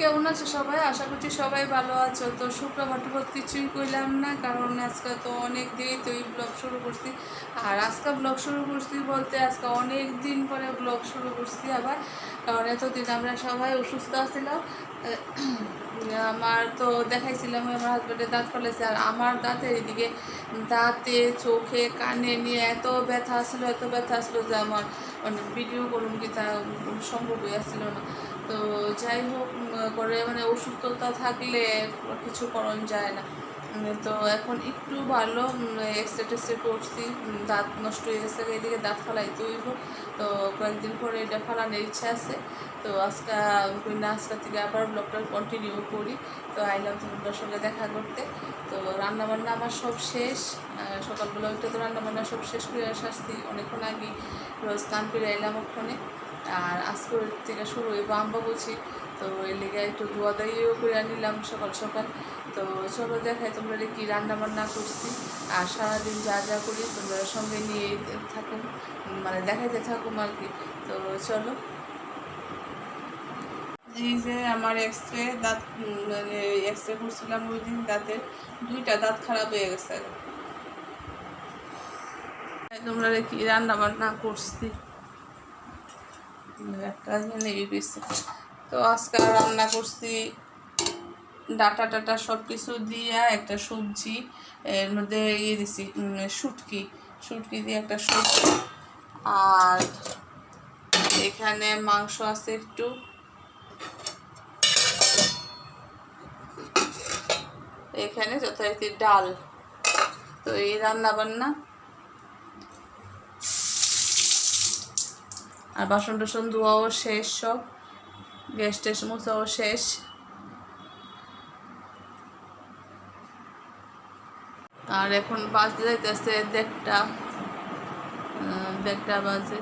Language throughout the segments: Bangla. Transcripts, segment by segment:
কেমন আছো সবাই? আশা করছি সবাই ভালো আছো। তো সুপ্রভাত কিছুই কইলাম না, কারণ আজকে তো অনেক দেরিতে ওই ব্লগ শুরু করছি। আর আজকে ব্লগ শুরু করছি বলতে আজকে অনেক দিন পরে ব্লগ শুরু করছি আবার, কারণ এতদিন আমরা সবাই অসুস্থ আছিলাম। আমার তো দেখাইছিলাম আমার হাজব্যান্ডের দাঁত ফেলেছে, আর আমার দাঁতের এদিকে দাঁতে চোখে কানে নিয়ে এত ব্যথা আসলো যে আমার মানে ভিডিও করুন কি তা সম্ভব হয়ে আসছিল না। তো যাই হোক, করে মানে অসুস্থতা থাকলে কিছু করণ যায় না। তো এখন একটু ভালো, এক্সরে করছি, দাঁত নষ্ট হয়ে গেছে, এদিকে দাঁত ফালাইতে হইব। তো কয়েকদিন পরে এটা ফালানোর ইচ্ছা আছে। তো আজকে থেকে আবার ব্লগটা কন্টিনিউ করি। তো আইলাম তোমাদের সঙ্গে দেখা করতে। তো রান্নাবান্না আমার সব শেষ, সকালবেলা ওইটা তো রান্নাবান্না সব শেষ করে আসছি অনেকক্ষণ আগেই, রোজ কান ফিরে এলাম ওখানে। আর আজকের থেকে শুরু হইব আম্বাবুচি, তো এর লেগে একটু ধোয়া দাইও করে নিলাম সকাল সকাল। তো চলো দেখাই তোমরা কি রান্না বান্না করছি আর সারাদিন যা যা করি তোমরা সঙ্গে নিয়ে থাকুন, মানে দেখাইতে থাকুন আর কি। তো চলো। এই যে আমার এক্সরে দাঁত, মানে এক্সরে করছিলাম ওই দিন, দাঁতের দুইটা দাঁত খারাপ হয়ে গেছে। তোমরা কি রান্না বান্না করছি একটা গেছে। তো আজকে রান্না করছি ডাটা টাটা সব কিছু দিয়া একটা সবজি, এর মধ্যে দিছি শুটকি দিয়ে একটা সবজি। আর এখানে মাংস আছে একটু, এখানে যথারীতি ডাল। তো এই রান্না বান্না, আর বাসন টাসন ধোয়াও শেষ, সব গ্যাস ট্যাস মোছাও শেষ। আর এখন বাজতে যাইতেছে দেড়টা বাজে।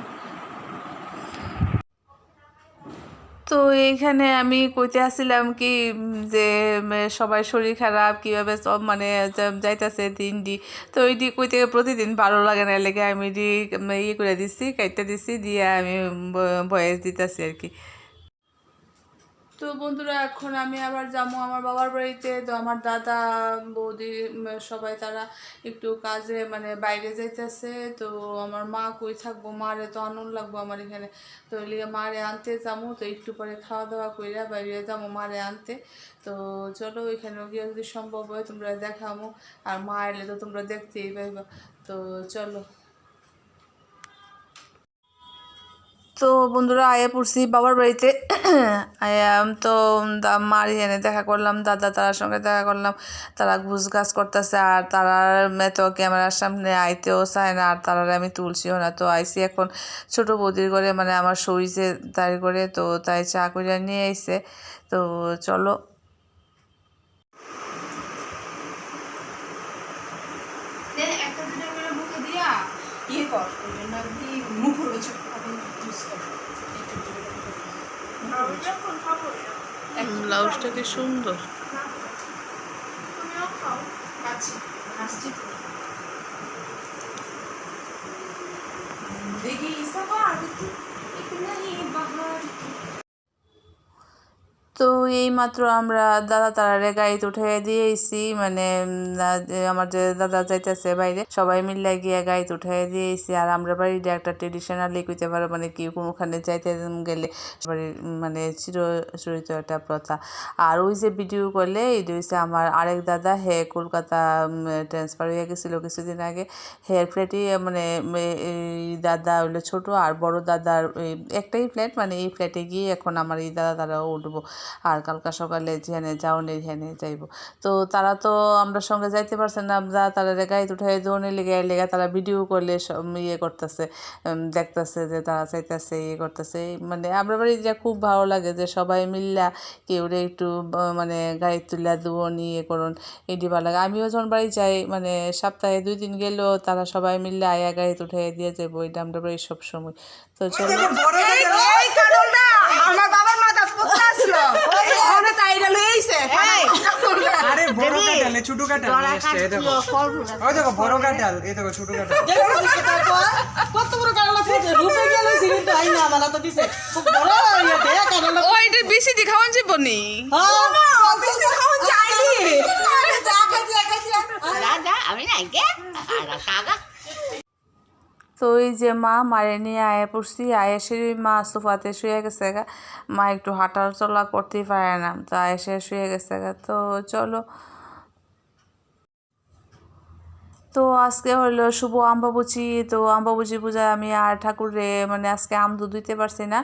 তো এইখানে আমি কইতে আসছিলাম কি যে সবাই শরীর খারাপ কীভাবে সব মানে যাইতেছে দিনটি। তো ওইটি কইতে প্রতিদিন ভালো লাগে না, লেগে আমি ইয়ে করে দিচ্ছি, কাইটটা দিচ্ছি, দিয়ে আমি ভয়েস দিতেছি আর কি। তো বন্ধুরা, এখন আমি আবার যাবো আমার বাবার বাড়িতে। তো আমার দাদা বৌদি সবাই তারা একটু কাজে মানে বাইরে যাইতেছে। তো আমার মা কই থাকবো, মারে তো আনন্দ লাগবো আমার এখানে। তো লিগে মারে আনতে যাবো, তো একটু পরে খাওয়া দাওয়া কইরা বাইরে যাবো মারে আনতে। তো চলো ওইখানে গিয়ে যদি সম্ভব হয় তোমরা দেখাবো, আর মা এলে তো তোমরা দেখতেই পাইবা। তো চলো। তো বন্ধুরা আয়া পড়ছি বাবার বাড়িতে। আয়া তো মার এনে দেখা করলাম, দাদা তার সঙ্গে দেখা করলাম। তারা ঘুষ গাছ করতেছে, আর তারা তো ক্যামেরার সামনে আইতেও চায় না, আর তারা আমি তুলছিও না। তো আইসি এখন ছোটো বৌদির করে, মানে আমার শরীরে দাঁড়ি করে, তো তাই চা করে নিয়ে আইসে। তো চলো। ব্লাউজটা কি সুন্দর। দেখি তো এইমাত্র আমরা দাদা তারারে গাড়িতে উঠে দিয়েছি, মানে আমার যে দাদা যাইতেছে বাইরে, সবাই মিলে গিয়ে গাড়িতে উঠে দিয়েছি। আর আমরা বাড়িটা একটা ট্রেডিশনালি কইতে পারো, মানে কি কোনোখানে যাইতে গেলে বাড়ির মানে চিরচরিত একটা প্রথা। আর ওই যে ভিডিও করলে এটা হচ্ছে আমার আরেক দাদা, হে কলকাতা ট্রান্সফার হয়ে গেছিলো কিছুদিন আগে। হের ফ্ল্যাটই মানে এই দাদা হইলো ছোটো, আর বড় দাদার একটাই ফ্ল্যাট, মানে এই ফ্ল্যাটে গিয়ে এখন আমার এই দাদা তারাও উঠবো। আর কালকা সকালে যেখানে যাওনের হেনে যাইব। তো তারা তো আমরা সঙ্গে যাইতে পারছে না, আমরা তারা গাড়িতে উঠাই দৌড়ে লেগে তারা ভিডিও করলে ইয়ে করতেছে, দেখতেছে যে তারা চাইতেছে ইয়ে করতেছে। মানে আমরা বাড়ি যা খুব ভালো লাগে যে সবাই মিল্লা কেউ একটু মানে গাড়ি তুলা দৌড় ইয়ে করুন, এটি ভালো লাগে। আমিও যখন বাড়ি যাই, মানে সপ্তাহে 2 দিন গেলেও তারা সবাই মিললে আয়া গাড়িতে উঠাই দিয়ে যাবো, এটা আমরা বাড়ি সবসময়। তো চলো। আমার বাবার মাথা পোকা ছিল ওখানে তাইরা লইছে। আরে বড় কাটাল ছোট কাটাল এসে এই দেখো, ওই দেখো বড় কাটাল, এই দেখো ছোট কাটাল, দেখো কত বড় কাটাল ফুটে রূপে গেল সিরিন তো আইনা বালা তো দিছে খুব বড় ওইটা বেশি দি খাওয়ান যাবো নি তো এই যে মা মারে নিয়ে আয়া পড়ছি আয়েসের মা সোফাতে শুয়ে গেছে গা মা একটু হাঁটা চলা করতেই পারে না তো আয়েসে শুয়ে গেছে গা তো চলো তো আজকে হলো শুভ আম্বাবুচি তো আম্বাবুচি পূজায় আমি আর ঠাকুরে মানে আজকে আম দুধ দিতে পারছি না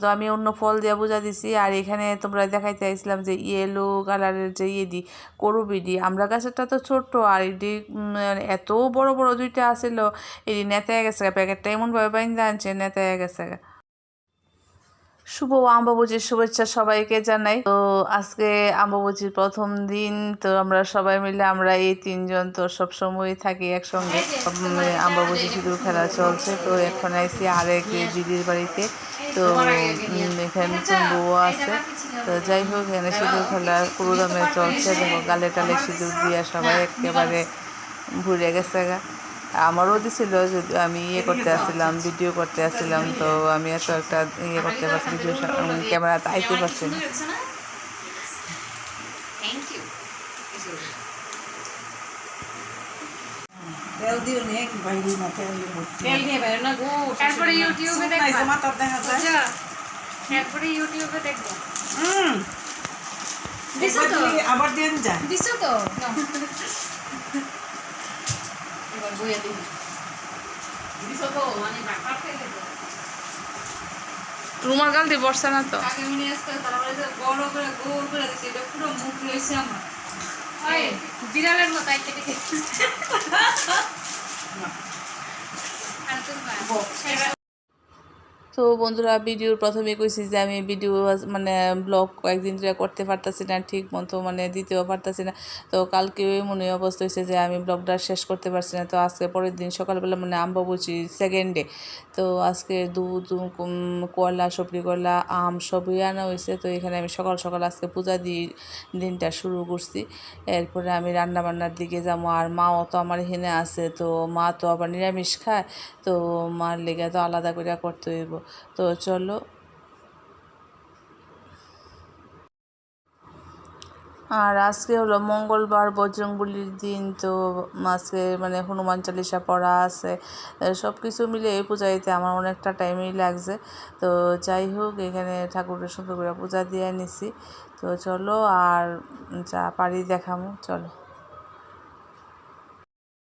তো আমি অন্য ফল দিয়ে পূজা দিছি আর এখানে তোমরা দেখাইতে চাইছিলাম যে ইয়েলো কালারের যে দি করবি দি আমরা গাছেরটা তো ছোট্ট আর এটি এত বড় বড় দুইটা আসিল এটি নেতায় গেছে প্যাকেটটা এমনভাবে বাইন্দা আনছে নেতায় গেছে শুভ আম্বাবুচির শুভেচ্ছা সবাইকে জানাই তো আজকে আম্বাবুচির প্রথম দিন তো আমরা সবাই মিলে আমরা এই তিনজন তো সবসময় থাকি একসঙ্গে আম্বাবুচি সিঁদুর খেলা চলছে তো এখন আইসি আরেক দিদির বাড়িতে তো এখানে নতুন বউ আছে তো যাই হোক এখানে সিঁদুর খেলা পুরোদমে চলছে দেখো গালে টালে সিঁদুর দিয়া সবাই একেবারে ঘুরে গেছে গা আমারও দিছিল যদি আমি করতে আসছিলাম ভিডিও করতে আসছিলাম তো আমি এত একটা করতে পারছি ভিডিও ক্যামেরাতে আইতে পারছি না আবার দেন যায় দিছো তো রুমাল গাল দিয়ে বসছে না তো বিড়ালের মতো তো বন্ধুরা ভিডিওর প্রথমে কইছি যে আমি ভিডিও মানে ব্লগ কয়েকদিন ধরে করতে পারতাছি না ঠিক মতো মানে দিতেও পারতাছি না তো কালকে মনে অবস্থা হয়েছে যে আমি ব্লগটা শেষ করতে পারছি না তো আজকে পরের দিন সকালবেলা মানে আম্বাবুচি সেকেন্ড ডে তো আজকে দুধ কলা সবজি কলা আম সবই আনা হয়েছে তো এখানে আমি সকাল সকাল আজকে পূজা দিয়ে দিনটা শুরু করছি এরপরে আমি রান্না বান্নার দিকে যাবো আর মাও তো আমার এখানে আছে তো মা তো আবার নিরামিষ খায় তো মার লেগে তো আলাদা করে করতে হইব তো চলো আর আজকে হলো মঙ্গলবার বজরংবলির দিন তো আজকে মানে হনুমান চালিসা পড়া আছে সব কিছু মিলে এই পূজাইতে আমার অনেকটা টাইমই লাগছে তো যাই হোক এখানে ঠাকুরের সুন্দর করে পূজা দিয়ে নিছি তো চলো আর যা পারি দেখামো চলো